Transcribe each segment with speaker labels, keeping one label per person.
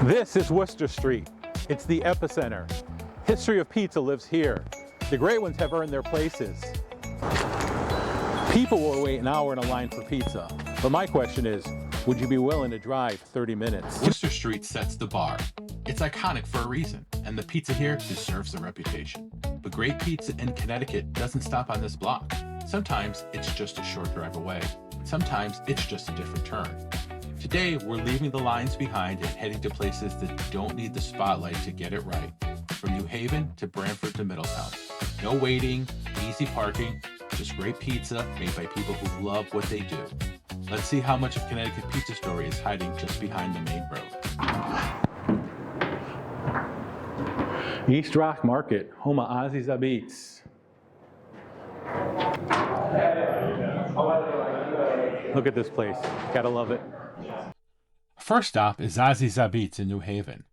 Speaker 1: This is Wooster Street. It's the epicenter. History of pizza lives here. The great ones have earned their places. People will wait an hour in a line for pizza. But my question is, would you be willing to drive 30 minutes?
Speaker 2: Wooster Street sets the bar. It's iconic for a reason, and the pizza here deserves the reputation. But great pizza in Connecticut doesn't stop on this block. Sometimes it's just a short drive away. Sometimes it's just a different turn. Today, we're leaving the lines behind and heading to places that don't need the spotlight to get it right. From New Haven to Branford to Middletown. No waiting, easy parking, just great pizza made by people who love what they do. Let's see how much of Connecticut pizza story is hiding just behind the main road.
Speaker 1: East Rock Market, home of Ozzy's Beats. Look at this place, gotta love it.
Speaker 2: First stop is Ozzy's Beats in New Haven,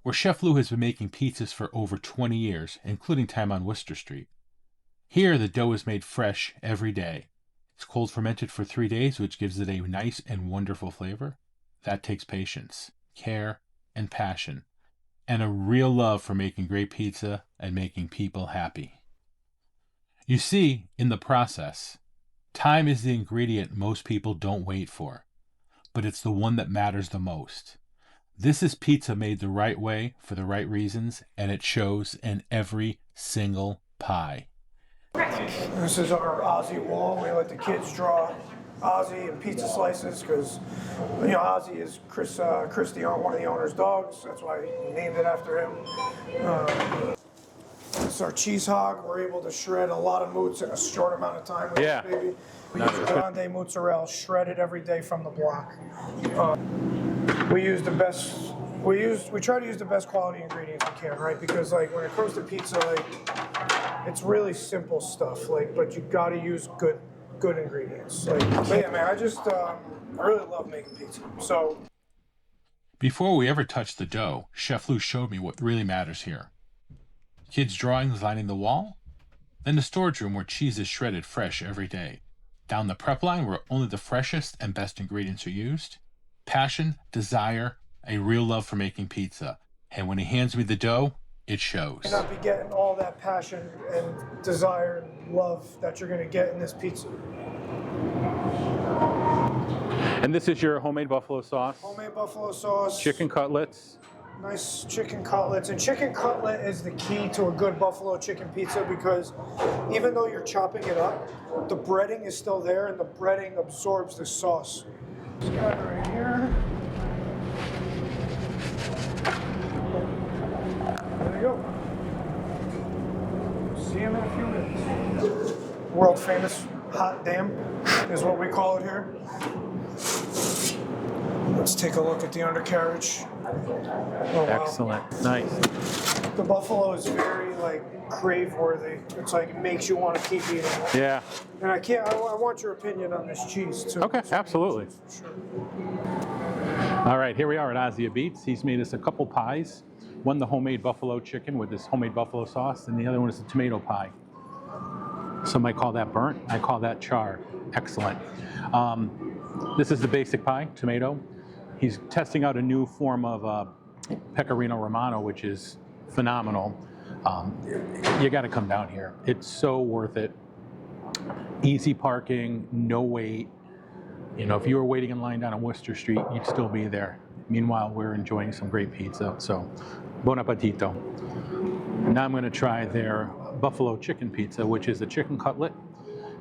Speaker 2: where Chef Lou has been making pizzas for over 20 years, including time on Wooster Street. Here, the dough is made fresh every day. It's cold fermented for 3 days, which gives it a nice and wonderful flavor. That takes patience, care, and passion, and a real love for making great pizza and making people happy. You see, in the process, time is the ingredient most people don't wait for, but it's the one that matters the most. This is pizza made the right way for the right reasons, and it shows in every single pie.
Speaker 3: This is our Ozzy wall. We let the kids draw Ozzy and pizza slices because, you know, Ozzy is Chris, one of the owner's dogs. That's why we named it after him. This is our cheese hog. We're able to shred a lot of moots in a short amount of time with this baby. We use grande mozzarella shredded every day from the block. We use the best. We try to use the best quality ingredients we can, right? Because like when it comes to pizza, like it's really simple stuff. Like, but you got to use good ingredients. Like, but yeah, man, I really love making pizza. So
Speaker 2: before we ever touched the dough, Chef Lou showed me what really matters here. Kids' drawings lining the wall, then the storage room where cheese is shredded fresh every day. Down the prep line where only the freshest and best ingredients are used. Passion, desire, a real love for making pizza. And when he hands me the dough, it shows.
Speaker 3: You not be getting all that passion and desire and love that you're going to get in this pizza.
Speaker 1: And this is your homemade buffalo sauce?
Speaker 3: Homemade buffalo sauce.
Speaker 1: Chicken cutlets.
Speaker 3: Nice chicken cutlets. And chicken cutlet is the key to a good buffalo chicken pizza because even though you're chopping it up, the breading is still there and the breading absorbs the sauce. This guy right here. There you go. See him in a few minutes. World famous hot damn is what we call it here. Let's take a look at the undercarriage. Oh, wow.
Speaker 1: Excellent, nice.
Speaker 3: The buffalo is very crave worthy. It's like it makes you want to keep eating.
Speaker 1: Yeah.
Speaker 3: And I want your opinion on this cheese too.
Speaker 1: Okay, absolutely.
Speaker 3: Sure.
Speaker 1: All right, here we are at Ozzy Beats. He's made us a couple pies. One, the homemade buffalo chicken with this homemade buffalo sauce, and the other one is the tomato pie. Some might call that burnt. I call that char. Excellent. This is the basic pie, tomato. He's testing out a new form of pecorino romano, which is phenomenal. You got to come down here. It's so worth it. Easy parking, no wait. You know, if you were waiting in line down on Wooster Street, you'd still be there. Meanwhile, we're enjoying some great pizza. So, buon appetito. Now I'm going to try their buffalo chicken pizza, which is a chicken cutlet.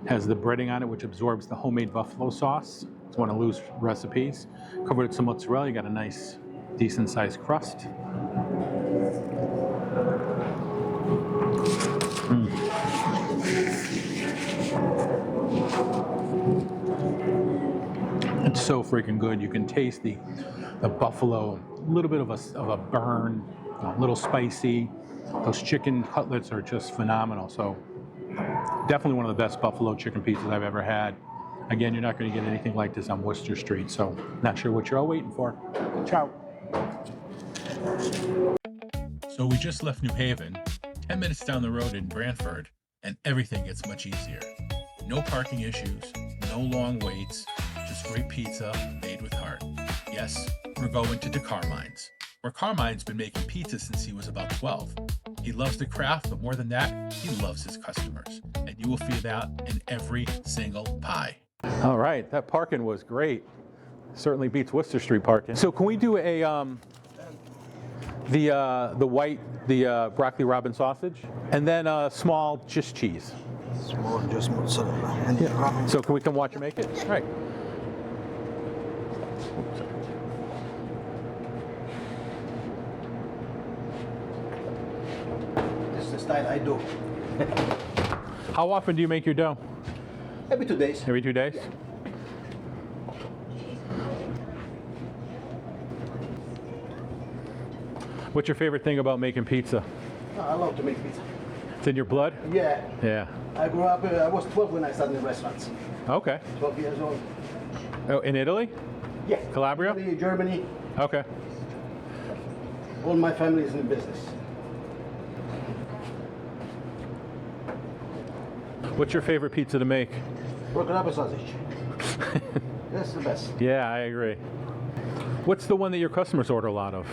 Speaker 1: Has the breading on it, which absorbs the homemade buffalo sauce. It's one of Lou's recipes. Covered with some mozzarella. You got a nice, decent-sized crust. It's so freaking good. You can taste the buffalo, a little bit of a burn, a little spicy. Those chicken cutlets are just phenomenal. So definitely one of the best buffalo chicken pizzas I've ever had. Again, you're not going to get anything like this on Wooster Street, so not sure what you're all waiting for. Ciao.
Speaker 2: So we just left New Haven, 10 minutes down the road in Branford, and everything gets much easier. No parking issues, no long waits, just great pizza made with heart. Yes, we're going to Carmine's. where Carmine's been making pizza since he was about 12. He loves the craft, but more than that, he loves his customers. And you will feel that in every single pie.
Speaker 1: All right, that parking was great. Certainly beats Wooster Street parking. So can we do a the broccoli robin sausage, and then a small just cheese?
Speaker 4: Small just mozzarella. And
Speaker 1: Yeah. So can we come watch you make it? Right.
Speaker 4: this is the style I do.
Speaker 1: How often do you make your dough?
Speaker 4: Every 2 days.
Speaker 1: Every 2 days? What's your favorite thing about making pizza?
Speaker 4: I love to make pizza.
Speaker 1: It's in your blood?
Speaker 4: Yeah.
Speaker 1: Yeah.
Speaker 4: I grew up, I was 12 when I started in restaurants.
Speaker 1: Okay.
Speaker 4: 12 years old.
Speaker 1: Oh, in Italy?
Speaker 4: Yeah.
Speaker 1: Calabria?
Speaker 4: Italy, Germany.
Speaker 1: Okay.
Speaker 4: All my family is in business.
Speaker 1: What's your favorite pizza to make?
Speaker 4: Broken up sausage. That's the best.
Speaker 1: Yeah, I agree. What's the one that your customers order a lot of?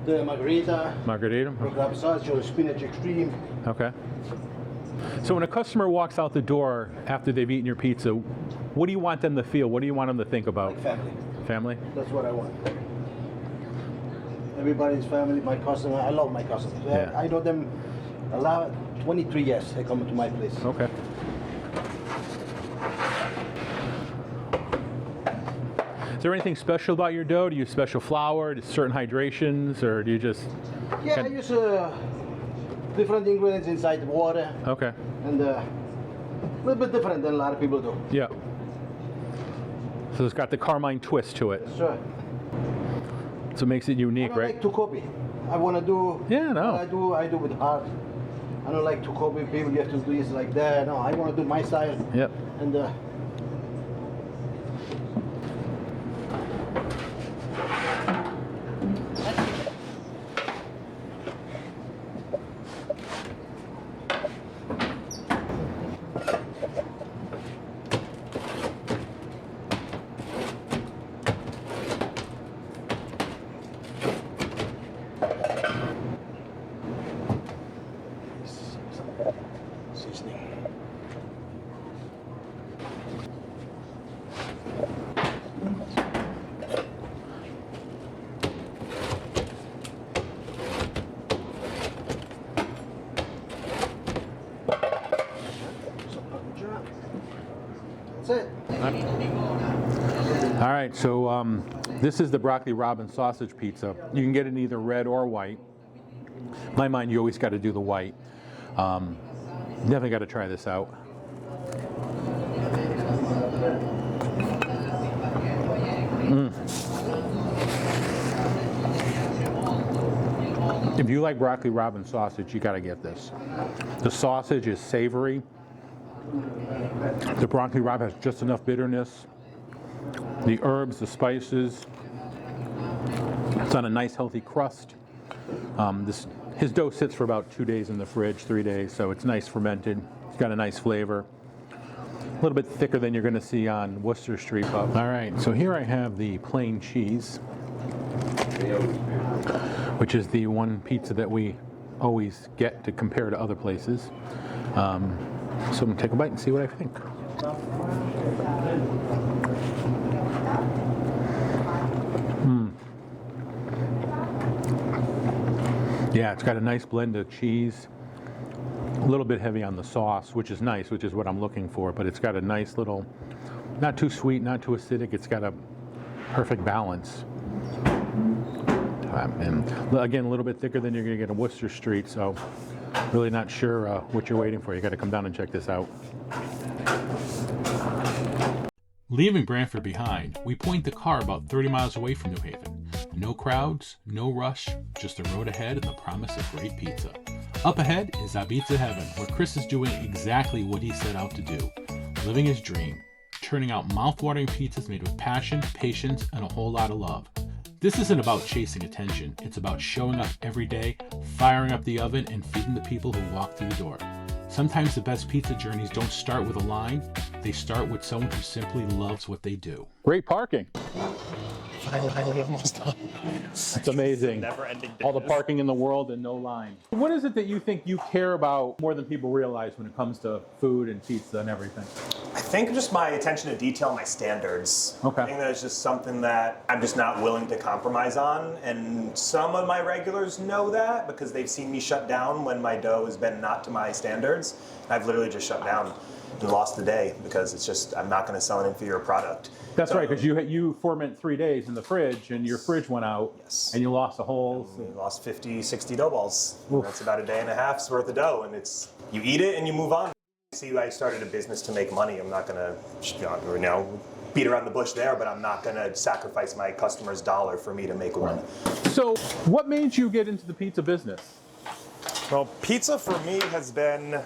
Speaker 4: The margarita,
Speaker 1: Margarita?
Speaker 4: broken up sausage, or spinach extreme.
Speaker 1: Okay. So when a customer walks out the door after they've eaten your pizza, what do you want them to feel? What do you want them to think about?
Speaker 4: Like family.
Speaker 1: Family?
Speaker 4: That's what I want. Everybody's family, my customer. I love my customers.
Speaker 1: Yeah.
Speaker 4: I know them a lot. 23 years they come to my place.
Speaker 1: Okay. Is there anything special about your dough? Do you use special flour, do certain hydrations, or do you just...
Speaker 4: Yeah, I use different ingredients inside the water,
Speaker 1: Okay.
Speaker 4: and a little bit different than a lot of people do.
Speaker 1: Yeah. So it's got the Carmine twist to it.
Speaker 4: Sure.
Speaker 1: So it makes it
Speaker 4: I
Speaker 1: unique,
Speaker 4: don't
Speaker 1: right?
Speaker 4: like to copy. I want to do.
Speaker 1: Yeah, no.
Speaker 4: what I do with heart. I don't like to copy people. You have to do this like that. No, I want to do my style.
Speaker 1: Yep.
Speaker 4: And seasoning. That's it.
Speaker 1: All right, so this is the broccoli robin sausage pizza. You can get it in either red or white. In my mind, you always got to do the white. Definitely got to try this out. If you like broccoli robin sausage, you got to get this. The sausage is savory. The broccoli robin has just enough bitterness. The herbs, the spices. It's on a nice healthy crust. His dough sits for about 2 days in the fridge, 3 days, so it's nice fermented. It's got a nice flavor. A little bit thicker than you're going to see on Wooster Street. All right, so here I have the plain cheese, which is the one pizza that we always get to compare to other places. So I'm going to take a bite and see what I think. Yeah, it's got a nice blend of cheese, a little bit heavy on the sauce, which is nice, which is what I'm looking for, but it's got a nice little, not too sweet, not too acidic, it's got a perfect balance. And again, a little bit thicker than you're going to get in Wooster Street, so really not sure what you're waiting for. You got to come down and check this out.
Speaker 2: Leaving Branford behind, we point the car about 30 miles away from New Haven. No crowds, no rush, just a road ahead and the promise of great pizza. Up ahead is Apizza Heaven, where Chris is doing exactly what he set out to do, living his dream, turning out mouth-watering pizzas made with passion, patience, and a whole lot of love. This isn't about chasing attention, it's about showing up every day, firing up the oven, and feeding the people who walk through the door. Sometimes the best pizza journeys don't start with a line, they start with someone who simply loves what they do.
Speaker 1: Great parking.
Speaker 5: Finally almost done.
Speaker 1: It's amazing.
Speaker 5: Never-ending
Speaker 1: All the
Speaker 5: business.
Speaker 1: parking in the world and no line. What is it that you think you care about more than people realize when it comes to food and pizza and everything?
Speaker 5: I think just my attention to detail, my standards.
Speaker 1: Okay.
Speaker 5: I think that's just something that I'm just not willing to compromise on. And some of my regulars know that because they've seen me shut down when my dough has been not to my standards. I've literally just shut down and lost the day because it's just, I'm not going to sell an inferior product.
Speaker 1: That's
Speaker 5: So-
Speaker 1: right, because you ferment 3 days in the fridge and your fridge went out.
Speaker 5: Yes.
Speaker 1: And you lost a whole.
Speaker 5: We lost 50, 60 dough balls.
Speaker 1: Oof.
Speaker 5: That's about a day and a half's worth of dough, and it's, you eat it and you move on. See, I started a business to make money. I'm not gonna, beat around the bush there, but I'm not gonna sacrifice my customer's dollar for me to make one.
Speaker 1: So, what made you get into the pizza business?
Speaker 5: Well, pizza for me has been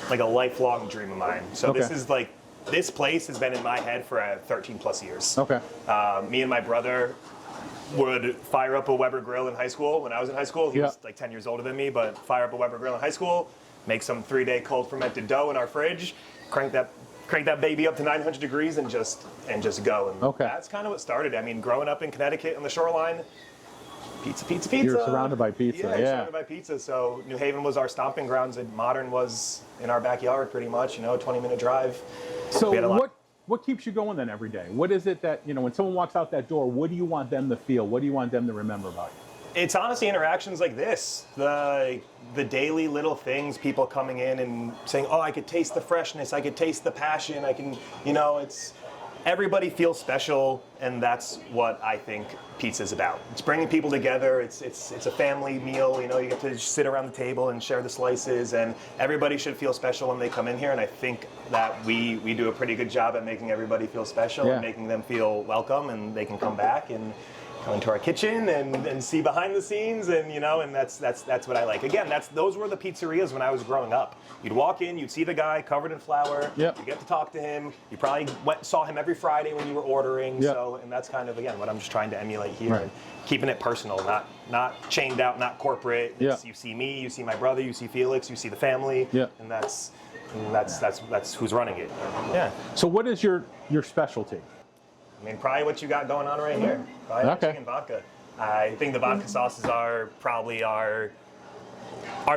Speaker 5: like a lifelong dream of mine. So
Speaker 1: Okay.
Speaker 5: this is like, this place has been in my head for 13 plus years.
Speaker 1: Okay.
Speaker 5: Me and my brother would fire up a Weber grill in high school. When I was in high school, he was like 10 years older than me, but fire up a Weber grill in high school, make some 3-day cold fermented dough in our fridge, crank that baby up to 900 degrees and just go. And
Speaker 1: Okay.
Speaker 5: that's kind of what started. I mean, growing up in Connecticut on the shoreline, pizza, pizza, pizza.
Speaker 1: You're surrounded by pizza,
Speaker 5: Yeah,
Speaker 1: yeah.
Speaker 5: surrounded by pizza. So New Haven was our stomping grounds, and Modern was in our backyard pretty much, 20-minute drive.
Speaker 1: So
Speaker 5: We had a lot-
Speaker 1: what keeps you going then every day? What is it that, when someone walks out that door, what do you want them to feel? What do you want them to remember about you?
Speaker 5: It's honestly interactions like this, the daily little things, people coming in and saying, oh, I could taste the freshness, I could taste the passion, I can, it's, everybody feels special, and that's what I think pizza's about. It's bringing people together, it's a family meal, you get to sit around the table and share the slices, and everybody should feel special when they come in here, and I think that we do a pretty good job at making everybody feel special and making them feel welcome, and they can come back and come into our kitchen and see behind the scenes, and and that's what I like. Again, those were the pizzerias when I was growing up. You'd walk in, you'd see the guy covered in flour.
Speaker 1: Yep.
Speaker 5: You get to talk to him. You probably saw him every Friday when you were ordering.
Speaker 1: Yep.
Speaker 5: So, and that's kind of again what I'm just trying to emulate here,
Speaker 1: Right.
Speaker 5: and keeping it personal, not chained out, not corporate.
Speaker 1: Yeah.
Speaker 5: You see me, you see my brother, you see Felix, you see the family,
Speaker 1: Yeah.
Speaker 5: and that's who's running it. Yeah.
Speaker 1: So what is your specialty?
Speaker 5: I mean, probably what you got going on right here. Probably
Speaker 1: Okay.
Speaker 5: chicken vodka. I think the vodka sauces are probably our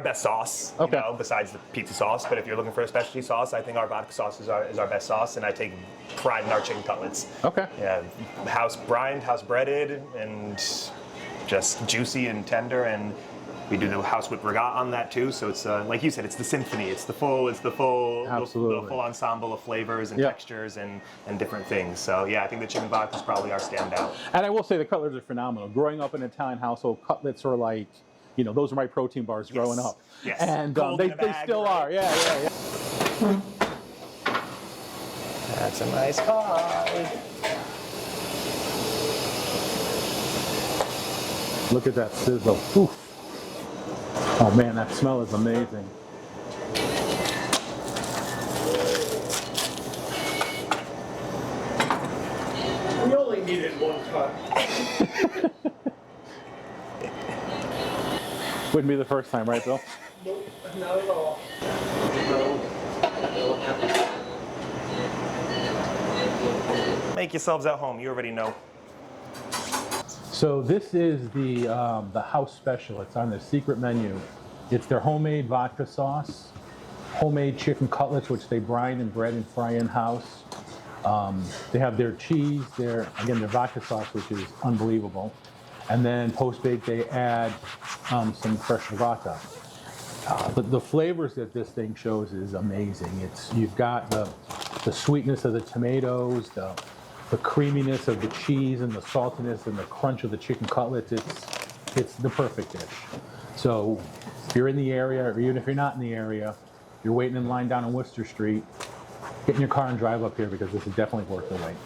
Speaker 5: best sauce,
Speaker 1: Okay.
Speaker 5: besides the pizza sauce. But if you're looking for a specialty sauce, I think our vodka sauce is our best sauce, and I take pride in our chicken cutlets.
Speaker 1: Okay.
Speaker 5: Yeah, house brined, house breaded, and just juicy and tender, and we do the house whipped regat on that too. So it's like you said, it's the symphony. It's the full
Speaker 1: Absolutely.
Speaker 5: the full ensemble of flavors and
Speaker 1: Yep.
Speaker 5: textures and different things. So yeah, I think the chicken vodka is probably our standout.
Speaker 1: And I will say the cutlets are phenomenal. Growing up in an Italian household, cutlets are like, those are my protein bars growing up.
Speaker 5: Yes.
Speaker 1: And
Speaker 5: Gold
Speaker 1: they
Speaker 5: in a bag,
Speaker 1: still
Speaker 5: right?
Speaker 1: are. Yeah.
Speaker 5: That's a nice pie.
Speaker 1: Look at that sizzle. Oof. Oh man, that smell is amazing.
Speaker 3: We only needed one cut.
Speaker 1: Wouldn't be the first time, right, Bill?
Speaker 3: Nope, not at all.
Speaker 5: Make yourselves at home. You already know.
Speaker 1: So this is the house special. It's on the secret menu. It's their homemade vodka sauce, homemade chicken cutlets, which they brine and bread and fry in-house. They have their cheese, their vodka sauce, which is unbelievable. And then post-bake, they add some fresh vodka. The flavors that this thing shows is amazing. You've got the sweetness of the tomatoes, the creaminess of the cheese, and the saltiness and the crunch of the chicken cutlets. It's the perfect dish. So if you're in the area, or even if you're not in the area, you're waiting in line down on Wooster Street, get in your car and drive up here, because this is definitely worth the wait.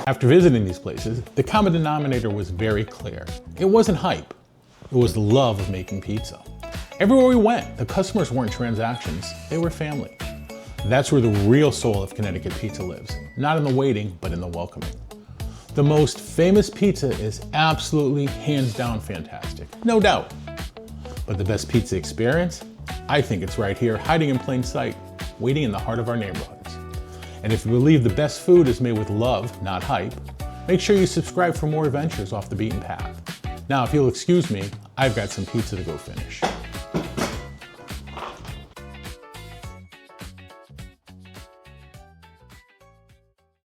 Speaker 2: After visiting these places, the common denominator was very clear. It wasn't hype, it was the love of making pizza. Everywhere we went, the customers weren't transactions, they were family. That's where the real soul of Connecticut pizza lives, not in the waiting, but in the welcoming. The most famous pizza is absolutely hands down fantastic, no doubt. But the best pizza experience? I think it's right here, hiding in plain sight, waiting in the heart of our neighborhoods. And if you believe the best food is made with love, not hype, make sure you subscribe for more adventures off the beaten path. Now, if you'll excuse me, I've got some pizza to go finish.